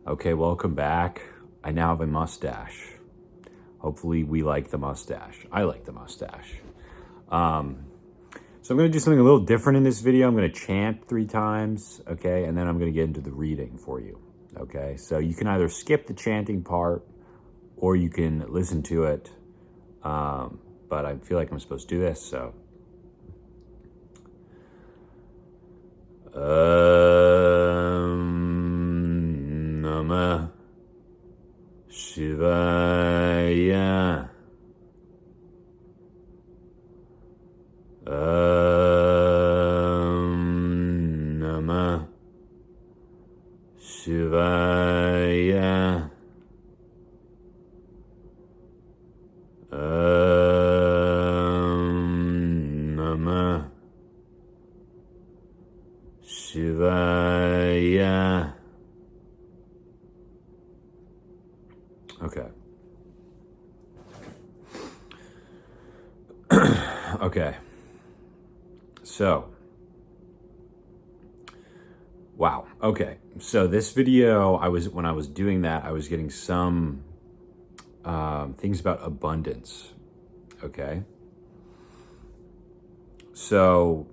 Okay, welcome back. I now have a mustache. Hopefully we like the mustache. I like the mustache. So I'm gonna do something a little different in this video. I'm gonna chant 3 times, okay? And then I'm gonna get into the reading for you, okay? So you can either skip the chanting part or you can listen to it. But I feel like I'm supposed to do this, so. Namah Shivaya. Namah Shivaya. Namah Shivaya. Okay. Okay. So, wow. Okay. So this video, when I was doing that, I was getting some things about abundance. Okay. So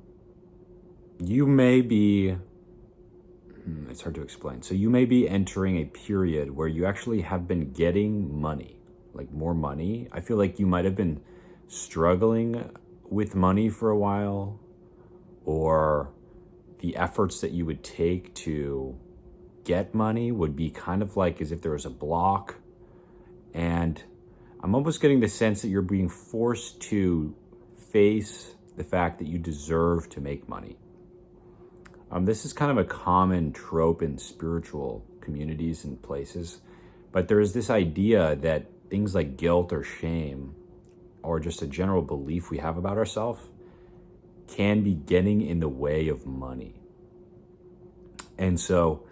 you may be, it's hard to explain. So you may be entering a period where you actually have been getting money, like more money. I feel like you might have been struggling with money for a while, or the efforts that you would take to get money would be kind of like as if there was a block. And I'm almost getting the sense that you're being forced to face the fact that you deserve to make money. This is kind of a common trope in spiritual communities and places, but there is this idea that things like guilt or shame, or just a general belief we have about ourselves, can be getting in the way of money. And so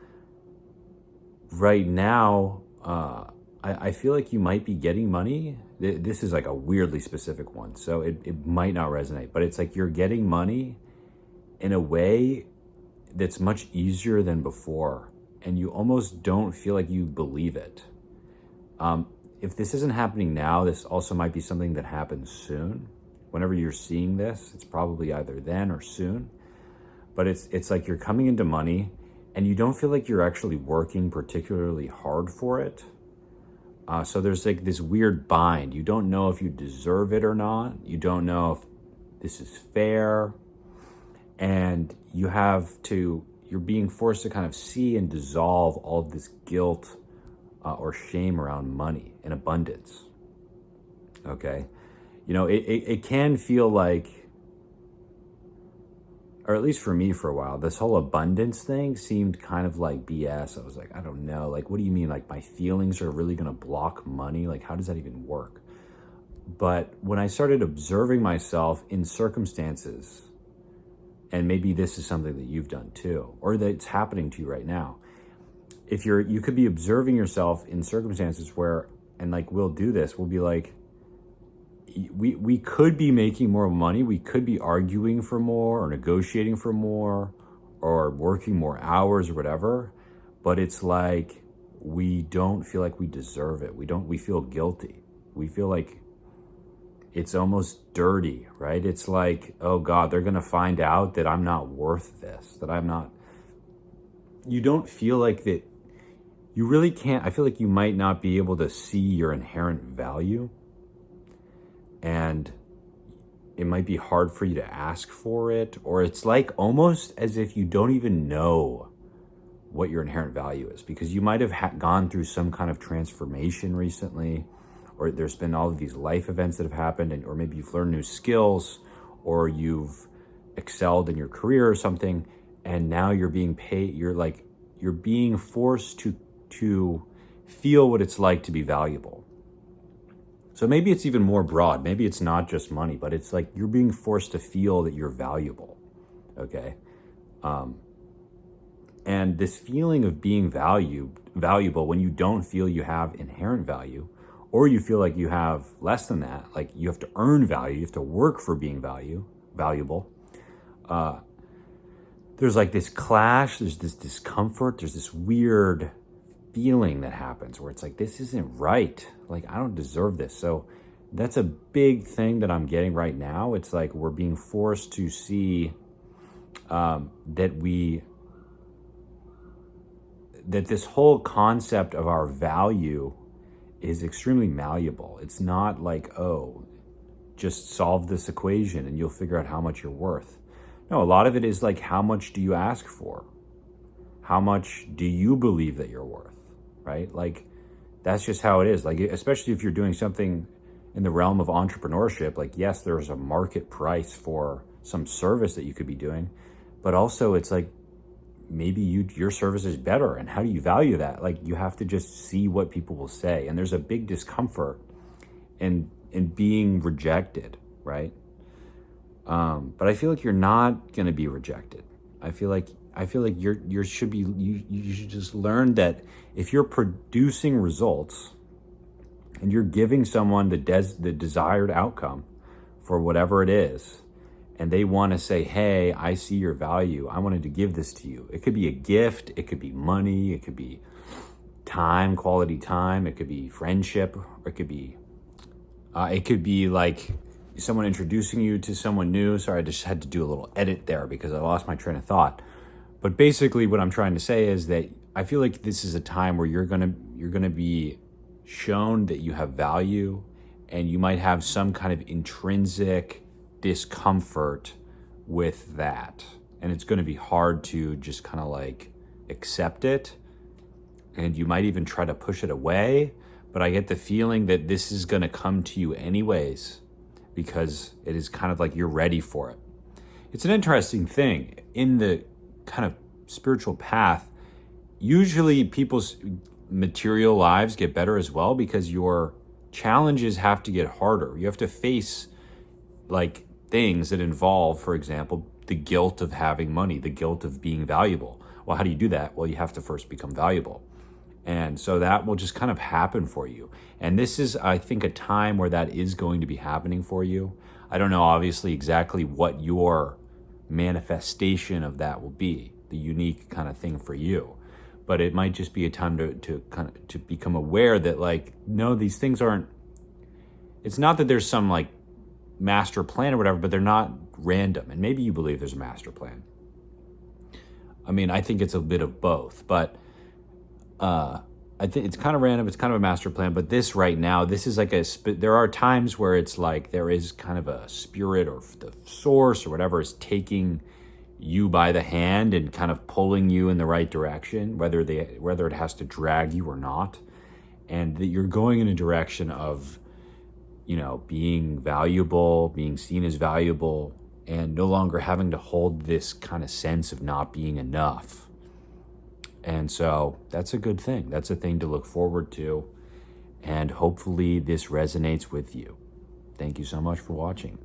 right now, I feel like you might be getting money. This is like a weirdly specific one, so it might not resonate, but it's like you're getting money in a way that's much easier than before, and you almost don't feel like you believe it. If this isn't happening now, this also might be something that happens soon. Whenever you're seeing this, it's probably either then or soon. But it's like you're coming into money and you don't feel like you're actually working particularly hard for it. So there's like this weird bind. You don't know if you deserve it or not. You don't know if this is fair. And you're being forced to kind of see and dissolve all of this guilt or shame around money and abundance. Okay. You know, it can feel like, or at least for me for a while, this whole abundance thing seemed kind of like BS. I was like, I don't know. Like, what do you mean? Like, my feelings are really going to block money? Like, how does that even work? But when I started observing myself in circumstances, and maybe this is something that you've done too, or that's happening to you right now. You could be observing yourself in circumstances where, and like, we'll do this, we'll be like, we could be making more money, we could be arguing for more, or negotiating for more, or working more hours or whatever, but it's like, we don't feel like we deserve it. We feel guilty. We feel like it's almost dirty, right? It's like, oh God, they're gonna find out that I'm not worth this, that I'm not. You don't feel like that. You really can't. I feel like you might not be able to see your inherent value, and it might be hard for you to ask for it, or it's like almost as if you don't even know what your inherent value is, because you might have gone through some kind of transformation recently, or there's been all of these life events that have happened, or maybe you've learned new skills, or you've excelled in your career or something, and now you're being paid. You're being forced to feel what it's like to be valuable. So maybe it's even more broad. Maybe it's not just money, but it's like you're being forced to feel that you're valuable. Okay. And this feeling of being valuable when you don't feel you have inherent value, or you feel like you have less than that, like you have to earn value, you have to work for being valuable. There's like this clash, there's this discomfort, there's this weird feeling that happens where it's like, this isn't right. Like, I don't deserve this. So that's a big thing that I'm getting right now. It's like we're being forced to see that this whole concept of our value is extremely malleable. It's not like, oh, just solve this equation and you'll figure out how much you're worth. No, a lot of it is like, how much do you ask for? How much do you believe that you're worth, right? Like, that's just how it is. Like, especially if you're doing something in the realm of entrepreneurship, like, yes, there's a market price for some service that you could be doing, but also it's like, maybe your service is better, and how do you value that? Like, you have to just see what people will say, and there's a big discomfort in being rejected, right? But I feel like you're not going to be rejected. I feel like you should just learn that if you're producing results and you're giving someone the desired outcome for whatever it is, and they want to say, hey, I see your value, I wanted to give this to you. It could be a gift, it could be money, it could be time, quality time, it could be friendship, or it could be like someone introducing you to someone new. Sorry, I just had to do a little edit there because I lost my train of thought. But basically what I'm trying to say is that I feel like this is a time where you're gonna be shown that you have value, and you might have some kind of intrinsic discomfort with that. And it's gonna be hard to just kind of like accept it. And you might even try to push it away. But I get the feeling that this is gonna come to you anyways, because it is kind of like you're ready for it. It's an interesting thing. In the kind of spiritual path, usually people's material lives get better as well, because your challenges have to get harder. You have to face like things that involve, for example, the guilt of having money, the guilt of being valuable. Well, how do you do that? Well, you have to first become valuable. And so that will just kind of happen for you. And this is, I think, a time where that is going to be happening for you. I don't know, obviously, exactly what your manifestation of that will be, the unique kind of thing for you. But it might just be a time to become aware that, like, no, these things aren't, it's not that there's some like master plan or whatever, but they're not random. And maybe you believe there's a master plan. I mean, I think it's a bit of both, but I think it's kind of random. It's kind of a master plan, but this right now, this is like there are times where it's like there is kind of a spirit or the source or whatever is taking you by the hand and kind of pulling you in the right direction, whether it has to drag you or not. And that you're going in a direction of, being valuable, being seen as valuable, and no longer having to hold this kind of sense of not being enough. And so that's a good thing. That's a thing to look forward to. And hopefully this resonates with you. Thank you so much for watching.